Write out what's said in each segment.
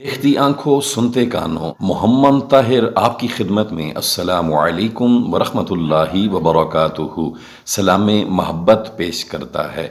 देखती आंखों सुनते कानों मोहम्मद ताहिर आपकी खिदमत में अस्सलामु अलैकुम वरहमतुल्लाहि वबरकातुहू सलाम महब्बत पेश करता है।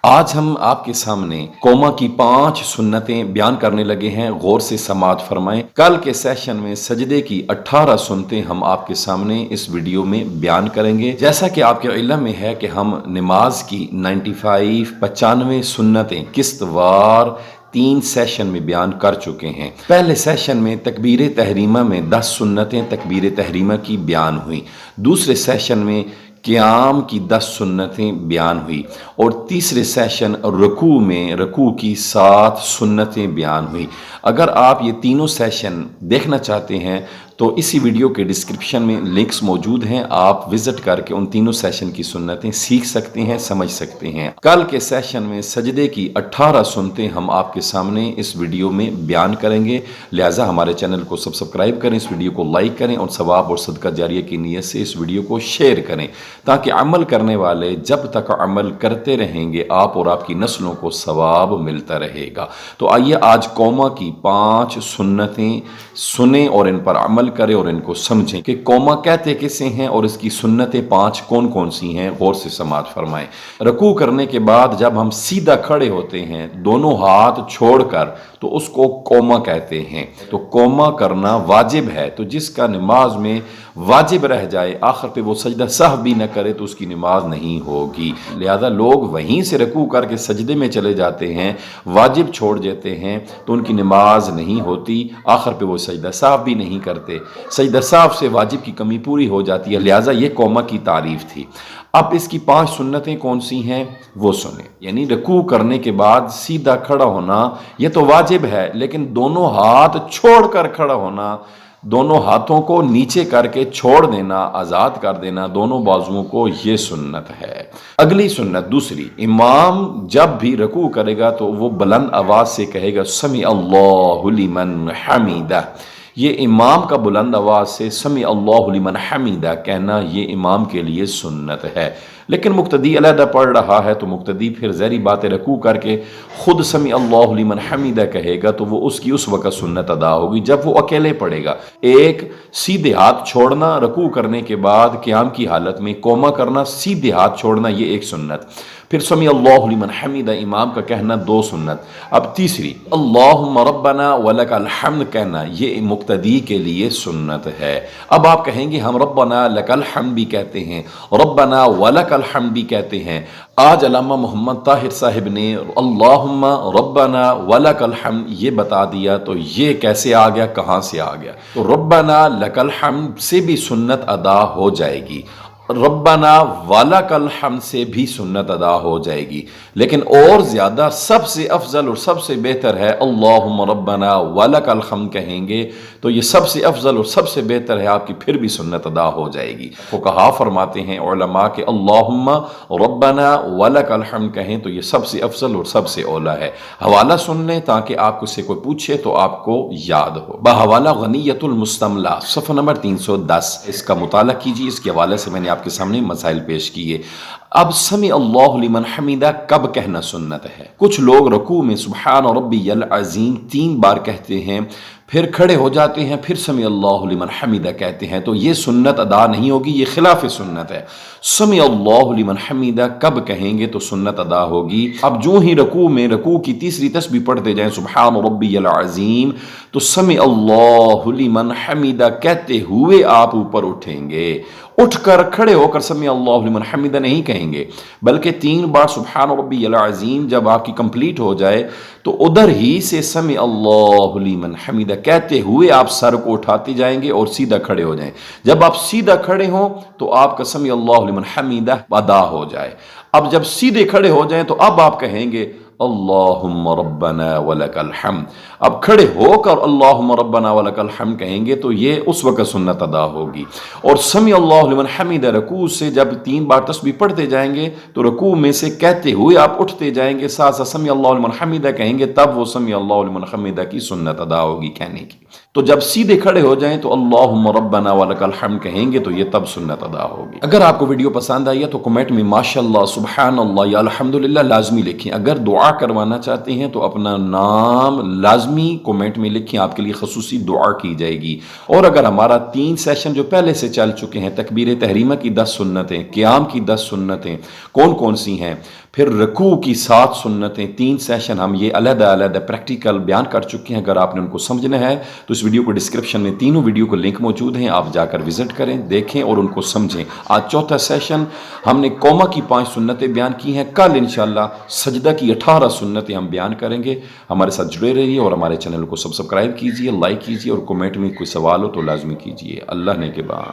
आज हम आपके सामने कोमा की 5 सुन्नतें बयान करने लगे हैं। गौर से समाअत फरमाएं। कल के सेशन में सजदे की 18 सुन्नतें हम आपके सामने इस वीडियो में बयान करेंगे। जैसा कि आपके इल्म में है कि हम नमाज की 95 सुन्नतें किस्तवार 3 सेशन में बयान कर चुके हैं। पहले सेशन में तकबीर तहरीमा में 10 सुन्नतें तकबीर तहरीमा की बयान हुई। दूसरे सेशन में क़याम की 10 सुन्नतें बयान हुई और तीसरे सेशन रकू में रकू की 7 सुन्नतें बयान हुई। अगर आप ये तीनों सेशन देखना चाहते हैं तो इसी वीडियो के डिस्क्रिप्शन में लिंक्स मौजूद हैं, आप विजिट करके उन तीनों सेशन की सुन्नतें सीख सकते हैं, समझ सकते हैं। कल के सेशन में सजदे की 18 सुन्नतें हम आपके सामने इस वीडियो में बयान करेंगे। लिहाजा हमारे चैनल को सब्सक्राइब करें, इस वीडियो को लाइक करें और सवाब और सदका जारिया की नीयत से इस वीडियो को शेयर करें, ताकि अमल करने वाले जब तक अमल करते रहेंगे आप और आपकी नस्लों को सवाब मिलता रहेगा। तो आइए आज कोमा की 5 सुन्नतें सुने और इन पर अमल करें और इनको समझें कि कोमा कहते किसे हैं और इसकी सुन्नतें 5 कौन कौन सी हैं। गौर से समाअत फरमाएं। रकू करने के बाद जब हम सीधा खड़े होते हैं दोनों हाथ छोड़कर, तो उसको कोमा कहते हैं। तो कोमा करना वाजिब है, तो जिसका नमाज में वाजिब रह जाए आखिर पे वो सजदा सहव भी न करे तो उसकी नमाज नहीं होगी। लिहाजा लोग वहीं से रकू करके सजदे में चले जाते हैं, वाजिब छोड़ देते हैं, तो उनकी नमाज नहीं होती, आखिर पे वो सजदा सहव भी नहीं करते। सजदा सहव से वाजिब की कमी पूरी हो जाती है। लिहाजा ये कोमा की तारीफ थी। अब इसकी 5 सुन्नतें कौन सी हैं वो सुने। यानी रकू करने के बाद सीधा खड़ा होना ये तो वाजिब है, लेकिन दोनों हाथ छोड़कर खड़ा होना, दोनों हाथों को नीचे करके छोड़ देना, आज़ाद कर देना दोनों बाजुओं को, ये सुन्नत है। अगली सुन्नत दूसरी, इमाम जब भी रकू करेगा तो वो बुलंद आवाज़ से कहेगा समी अल्लाहु लिमन हमीदा। ये इमाम का बुलंद आवाज़ से समी अल्लाहु लिमन हमीदा कहना ये इमाम के लिए सुन्नत है। लेकिन मुक्तदी अलहदा पढ़ रहा है तो मुक्तदी फिर ज़हरी बात रकू करके खुद समी अल्लाहु लिमन हमीदा कहेगा, तो वो उसकी उस वक़्त सुन्नत अदा होगी जब वो अकेले पढ़ेगा। एक सीधे हाथ छोड़ना रकू करने के बाद क़याम की हालत में कोमा करना, सीधे हाथ छोड़ना, ये एक सुन्नत। फिर समी अल्लाहु लिमन हमीदा इमाम का कहना 2 सुन्नत। अब तीसरी अल्लाहुम्मा रब्बना वलकल हम्द कहना, ये मुक्तदी के लिए सुन्नत है। अब आप कहेंगे हम रब्बना लकल हम्द भी कहते हैं, रब्बना वलकल हम्द भी कहते हैं। आज अल्लामा मोहम्मद ताहिर साहिब ने अल्लाहुम्मा रब्बना वलकल हम्द ये बता दिया, तो ये कैसे आ गया, कहाँ से आ गया? तो रब्बना लकल हम्द से भी सुन्नत अदा हो जाएगी, रब्बना वलकल हम्द से भी सुन्नत अदा हो जाएगी, लेकिन और ज़्यादा सबसे अफजल और सबसे बेहतर है अल्लाहुम्मा रब्बना वलकल हम्द कहेंगे, तो ये सबसे अफजल और सबसे बेहतर है, आपकी फिर भी सुन्नत अदा हो जाएगी। फुक़हा फरमाते हैं उलमा के अल्लाहुम्मा रब्बना वलकल हम्द कहें तो ये सबसे अफजल और सबसे औला है। हवाला सुन लें ताकि आपको से कोई पूछे तो आपको याद हो। बहवाला गनियतुल मुस्तमला सफ़ा नंबर 310, इसका मुताला कीजिए। इसके हवाले से मैंने आपके सामने मसाइल पेश किए। अब समी अल्लाहु लिमन हमीदा कब कहना सुन्नत है? कुछ लोग रकू में सुब्हान रब्बियल अज़ीम 3 बार कहते हैं, फिर खड़े हो जाते हैं, फिर समी अल्लाहु लिमन हमीदा कहते हैं, तो ये सुन्नत अदा नहीं होगी, ये खिलाफ सुन्नत है। समी अल्लाहु लिमन हमीदा कब कहेंगे तो सुन्नत अदा होगी? अब जो ही रकू में रकू की तीसरी तस्बीह पढ़ते जाएं सुब्हान रब्बियल अज़ीम, तो समी अल्लाहु लिमन हमीदा कहते हुए आप ऊपर उठेंगे। उठकर खड़े होकर समी अल्लाहु लिमन हमीदा नहीं कहेंगे, बल्कि 3 बार सुब्हान रब्बियल अज़ीम जब आपकी कंप्लीट हो जाए तो उधर ही से समी अल्लाहु लिमन हमीदा कहते हुए आप सर को उठाते जाएंगे और सीधा खड़े हो जाएं। जब आप सीधा खड़े हों तो आपका समी अल्लाहु लिमन हमीदा अदा हो जाए। अब जब सीधे खड़े हो जाएं तो अब आप कहेंगे अल्लाहुम्मा रब्बना वलकल हम्द। अब खड़े होकर अल्लाहुम्मा रब्बना वलकल हम्द कहेंगे तो ये उस वक़्त सुन्नत अदा होगी। और समी अल्लाहु लिमन हमीदा रकू से जब 3 बार तस्बीह पढ़ते जाएंगे तो रकू में से कहते हुए आप उठते जाएंगे, साथ साथ समी अल्लाहु लिमन हमीदा कहेंगे, तब वो समी अल्लाहु लिमन हमीदा की सुन्नत अदा होगी कहने की। तो जब सीधे खड़े हो जाएं तो अल्लाहुम्मा रब्बना वलकल हम्द कहेंगे तो ये तब सुन्नत अदा होगी। अगर आपको वीडियो पसंद आई है तो कमेंट में माशाअल्लाह, सुबहानअल्लाह या अल्हम्दुलिल्लाह लाजमी लिखें। अगर दुआ دعا کروانا چاہتے ہیں تو اپنا نام لازمی کومنٹ میں لکھیں، آپ کے لیے خصوصی دعا کی جائے گی۔ اور اگر ہمارا 3 سیشن جو پہلے سے چل چکے ہیں، تکبیر تحریمہ کی 10 سنتیں، قیام کی 10 سنتیں کون کون سی ہیں، پھر رکوع کی 7 سنتیں، 3 سیشن ہم یہ علیحدہ علیحدہ پریکٹیکل بیان کر چکے ہیں۔ اگر آپ نے ان کو سمجھنا ہے تو اس ویڈیو کو ڈسکرپشن میں تینوں ویڈیو کو لنک موجود ہیں، آپ جا کر وزٹ کریں، دیکھیں اور ان کو سمجھیں۔ آج چوتھا سیشن ہم نے قوما کی 5 سنتیں بیان کی ہیں، کل انشاءاللہ سجدہ کی 18 سنتیں ہم بیان کریں گے۔ ہمارے ساتھ جڑے رہیے اور ہمارے چینل کو سبسکرائب کیجئے، لائک کیجئے اور کومنٹ میں کوئی سوال ہو تو لازمی کیجئے۔ اللہ نے کے بعد